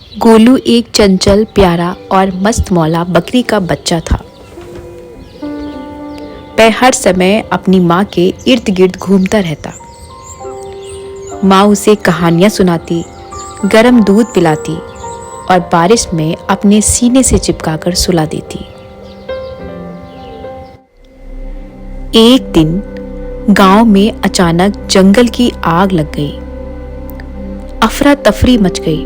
गोलू एक चंचल, प्यारा और मस्त मौला बकरी का बच्चा था। वह हर समय अपनी माँ के इर्द गिर्द घूमता रहता। माँ उसे कहानियां सुनाती, गर्म दूध पिलाती और बारिश में अपने सीने से चिपकाकर सुला देती। एक दिन गांव में अचानक जंगल की आग लग गई। अफरा तफरी मच गई।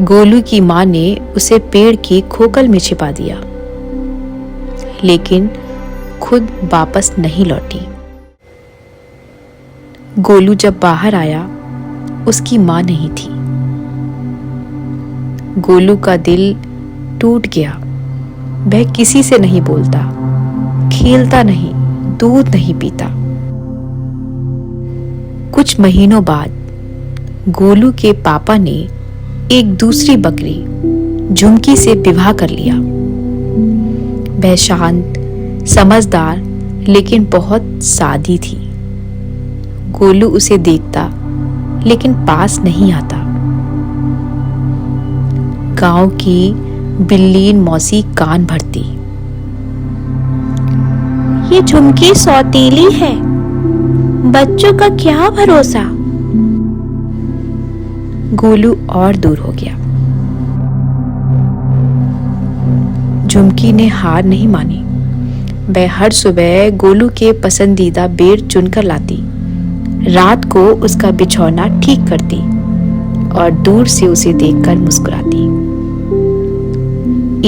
गोलू की माँ ने उसे पेड़ की खोखल में छिपा दिया, लेकिन खुद वापस नहीं लौटी। गोलू जब बाहर आया, उसकी माँ नहीं थी। गोलू का दिल टूट गया। वह किसी से नहीं बोलता, खेलता नहीं, दूध नहीं पीता। कुछ महीनों बाद गोलू के पापा ने एक दूसरी बकरी झुमकी से विवाह कर लिया। वह शांत, समझदार लेकिन बहुत सादी थी। गोलू उसे देखता लेकिन पास नहीं आता। गांव की बिल्लीन मौसी कान भरती। ये झुमकी सौतेली है, बच्चों का क्या भरोसा। गोलू और दूर हो गया। झुमकी ने हार नहीं मानी। वह हर सुबह गोलू के पसंदीदा बेर चुनकर लाती, रात को उसका बिछौना ठीक करती और दूर से उसे देखकर मुस्कुराती।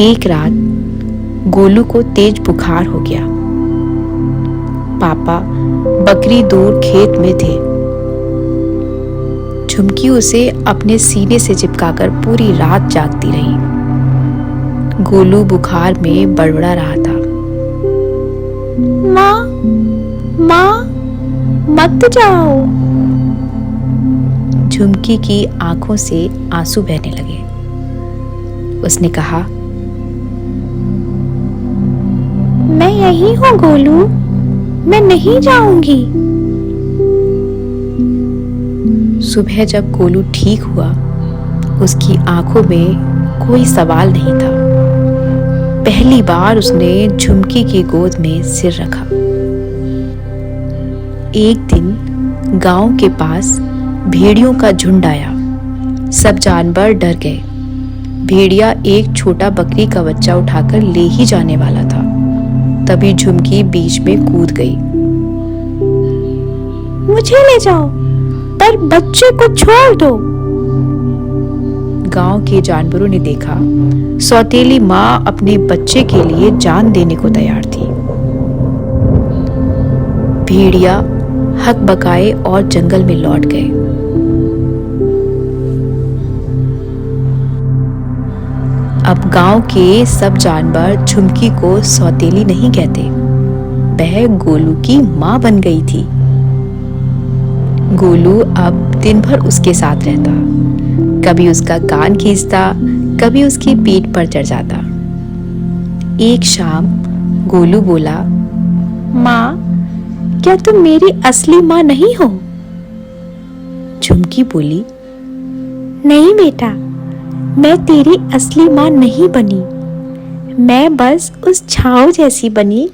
एक रात गोलू को तेज बुखार हो गया। पापा बकरी दूर खेत में थे। झुमकी उसे अपने सीने से चिपकाकर पूरी रात जागती रही। गोलू बुखार में बड़बड़ा रहा था। माँ, माँ, मत जाओ। झुमकी की आंखों से आंसू बहने लगे। उसने कहा, मैं यही हूँ गोलू, मैं नहीं जाऊंगी। सुबह जब गोलू ठीक हुआ, उसकी आंखों में कोई सवाल नहीं था। पहली बार उसने झुमकी की गोद में सिर रखा। एक दिन गांव के पास भेड़ियों का झुंड आया। सब जानवर डर गए। भेड़िया एक छोटा बकरी का बच्चा उठाकर ले ही जाने वाला था। तभी झुमकी बीच में कूद गई। मुझे ले जाओ, पर बच्चे को छोड़ दो। गांव के जानवरों ने देखा, सौतेली माँ अपने बच्चे के लिए जान देने को तैयार थी। भेड़िया हक बकाए और जंगल में लौट गए। अब गांव के सब जानवर झुमकी को सौतेली नहीं कहते। वह गोलू की माँ बन गई थी। गोलू अब दिन भर उसके साथ रहता। कभी उसका कान खींचता, कभी उसकी पीठ पर चढ़ जाता। एक शाम गोलू बोला, माँ, क्या तुम मेरी असली माँ नहीं हो? झुमकी बोली, नहीं बेटा, मैं तेरी असली माँ नहीं बनी। मैं बस उस छाँव जैसी बनी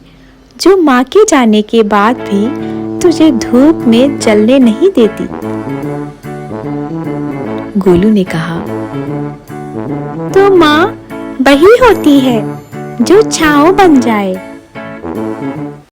जो माँ के जाने के बाद भी तुझे धूप में जलने नहीं देती। गोलू ने कहा, तो माँ वही होती है जो छाँव बन जाए।